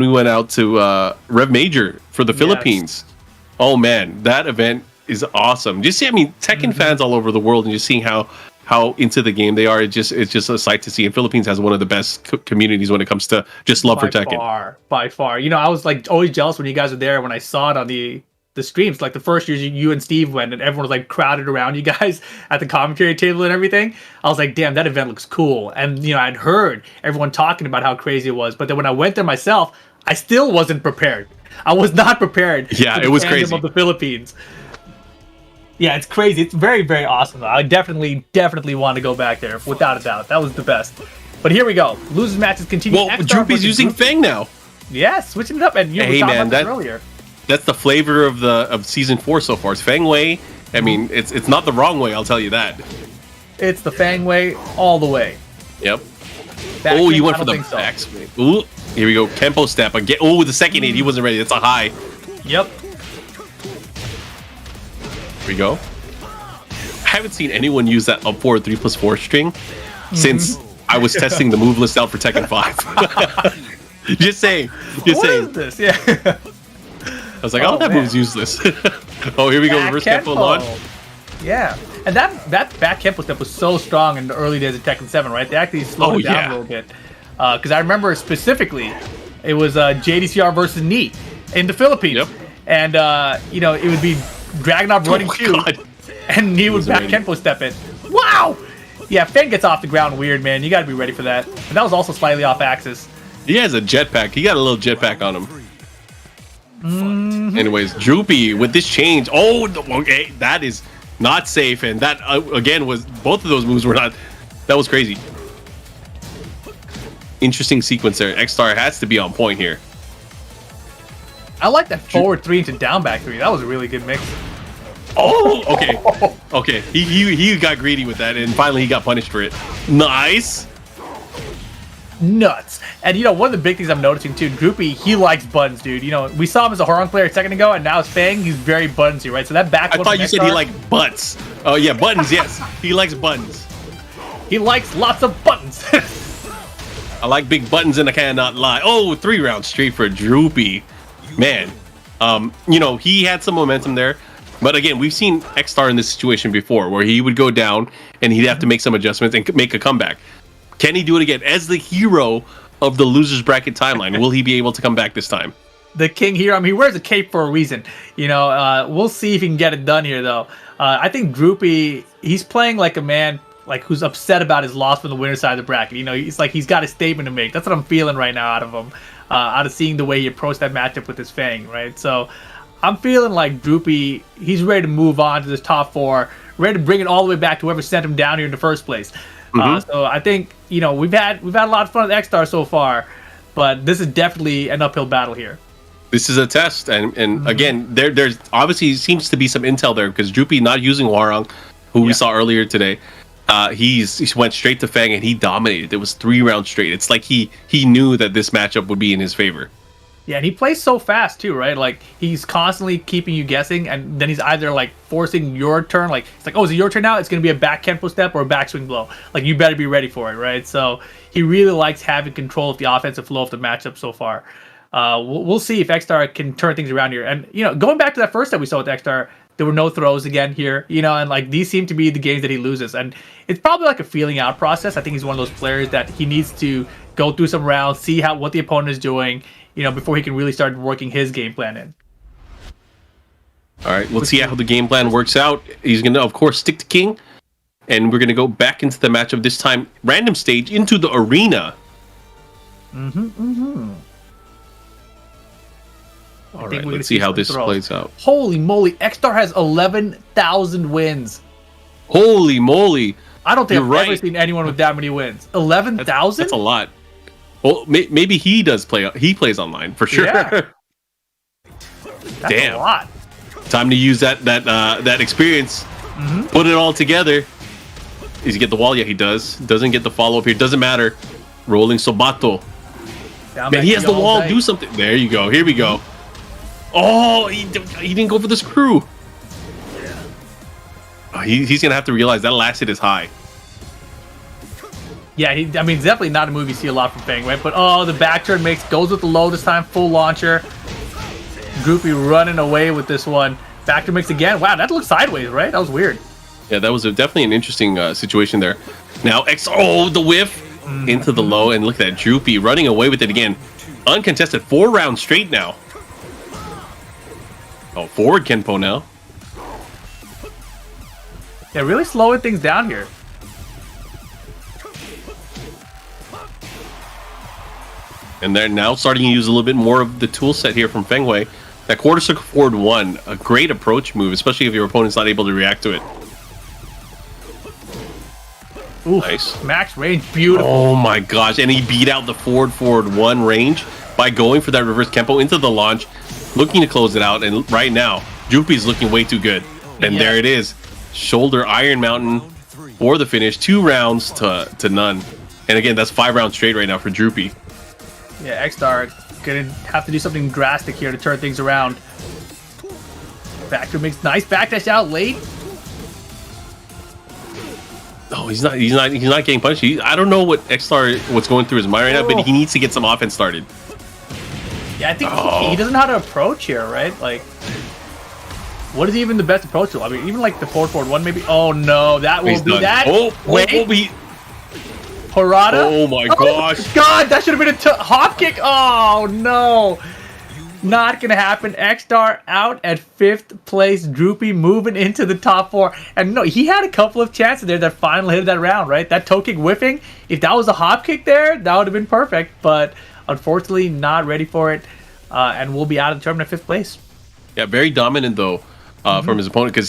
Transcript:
we went out to Rev Major for the Philippines. Oh man, that event is awesome. Just see, I mean, Tekken fans all over the world, and just seeing how into the game they are, it's just a sight to see. And Philippines has one of the best communities when it comes to just love for Tekken. By far. You know, I was like always jealous when you guys were there when I saw it on the streams. Like the first years you and Steve went and everyone was like crowded around you guys at the commentary table and everything. I was like, damn, that event looks cool. And you know, I'd heard everyone talking about how crazy it was, but then when I went there myself, I still wasn't prepared. I was not prepared. Yeah, it was crazy. Of the Philippines. Yeah, it's crazy. It's very, very awesome. I definitely want to go back there, without a doubt. That was the best. But here we go. Losers matches continue. Well, Drooopy's using Feng now. Yeah, switching it up. And you know, we talked about this earlier. That's the flavor of season 4 so far. It's Feng way. I mean, it's not the wrong way. I'll tell you that. It's the Feng way all the way. Yep. You went for the back swing. Ooh, here we go. Kempo step again. Oh, the second hit, he wasn't ready. That's a high. Yep. Here we go. I haven't seen anyone use that up forward 3+4 string since I was testing the move list out for Tekken 5. Just saying. What is this? Yeah. I was like, oh, that move's useless. Oh, here we go. Reverse Kempo launch. Yeah. And that back Kempo step was so strong in the early days of Tekken 7, right? They actually slowed it down a little bit. Because I remember specifically, it was JDCR versus Neat in the Philippines. Yep. And, you know, it would be Dragunov running and Neat would back Kempo step it. Wow! Yeah, Feng gets off the ground weird, man. You got to be ready for that. And that was also slightly off axis. He has a jetpack. He got a little jetpack on him. Anyways, Droopy with this change. Oh, okay, that is not safe, and that again was both of those moves were not. That was crazy. Interesting sequence there. Xstar has to be on point here. I like that forward 3 into down back 3. That was a really good mix. Oh, okay. He got greedy with that, and finally he got punished for it. Nice. Nuts. And you know, one of the big things I'm noticing too, Droopy, he likes buttons, dude. You know, we saw him as a Horong player a second ago, and now as Feng, he's very buttonsy, right? So that back. I thought you said he liked butts. Oh yeah, buttons. Yes, he likes buttons. He likes lots of buttons. I like big buttons, and I cannot lie. Oh, 3 rounds straight for Droopy. Man, you know, he had some momentum there, but again, we've seen Xstar in this situation before, where he would go down and he'd have to make some adjustments and make a comeback. Can he do it again as the hero of the losers bracket timeline? Will he be able to come back this time? The king hero. I mean, he wears a cape for a reason. You know, we'll see if he can get it done here, though. I think Droopy, he's playing like a man like who's upset about his loss from the winner side of the bracket. You know, he's like he's got a statement to make. That's what I'm feeling right now out of him. Out of seeing the way he approached that matchup with his Feng, right? So I'm feeling like Droopy, he's ready to move on to this top 4, ready to bring it all the way back to whoever sent him down here in the first place. So I think, you know, we've had a lot of fun with Xstar so far, but this is definitely an uphill battle here. This is a test, and again, there's obviously seems to be some intel there because Droopy not using Hwarang, who we saw earlier today. He went straight to Feng and he dominated. It was 3 rounds straight. It's like he knew that this matchup would be in his favor. Yeah, and he plays so fast too, right? Like he's constantly keeping you guessing, and then he's either like forcing your turn, like it's like, oh, is it your turn now? It's gonna be a back Kempo step or a backswing blow. Like you better be ready for it, right? So he really likes having control of the offensive flow of the matchup so far. We'll see if Xstar can turn things around here. And you know, going back to that first step we saw with Xstar, there were no throws again here, you know, and like these seem to be the games that he loses, and it's probably like a feeling out process. I think he's one of those players that he needs to go through some rounds, see what the opponent is doing, you know, before he can really start working his game plan in. All right, let's see how the game plan works out. He's going to, of course, stick to King, and we're going to go back into the matchup this time, random stage, into the arena. All right, let's see how this plays out. Holy moly, Xstar has 11,000 wins. Holy moly. I don't think I've ever seen anyone with that many wins. 11,000? That's a lot. Well, maybe he does play. He plays online for sure. Yeah. That's a lot. Time to use that experience. Put it all together. Does he get the wall? Yeah, he does. Doesn't get the follow up here. Doesn't matter. Rolling Sobato. Man, he has the wall. Do something. There you go. Here we go. Oh, he didn't go for the screw. Oh, he's gonna have to realize that last hit is high. Yeah, I mean, it's definitely not a move you see a lot from Feng, right? But oh, the back turn goes with the low this time, full launcher. Drooopy running away with this one. Back turn mix again. Wow, that looked sideways, right? That was weird. Yeah, that was definitely an interesting situation there. Now, the whiff into the low, and look at that Drooopy running away with it again. Uncontested, 4 rounds straight now. Oh, forward Kenpo now. Yeah, really slowing things down here. And they're now starting to use a little bit more of the tool set here from Feng Wei. That quarter circle forward 1, a great approach move, especially if your opponent's not able to react to it. Oof, nice. Max range, beautiful. Oh my gosh, and he beat out the forward 1 range by going for that reverse Kenpo into the launch, looking to close it out, and right now, Droopy's looking way too good. And there it is. Shoulder Iron Mountain for the finish, 2 rounds to none. And again, that's 5 rounds straight right now for Droopy. Yeah, Xstar gonna have to do something drastic here to turn things around. Factor makes nice backdash out late. Oh, he's not getting punched. I don't know what's going through his mind right now, but he needs to get some offense started. Yeah, I think he doesn't know how to approach here, right? Like, what is even the best approach to? I mean, even like the forward 1 maybe. Oh no, that will be that. Oh, wait. Harada. Oh my gosh. God, that should have been a hop kick. Oh no. Not gonna happen. Xstar out at 5th place. Drooopy moving into the top 4. And no, he had a couple of chances there that finally hit that round, right? That toe kick whiffing. If that was a hop kick there, that would have been perfect. But unfortunately, not ready for it. And will be out of the tournament at 5th place. Yeah, very dominant though from his opponent, because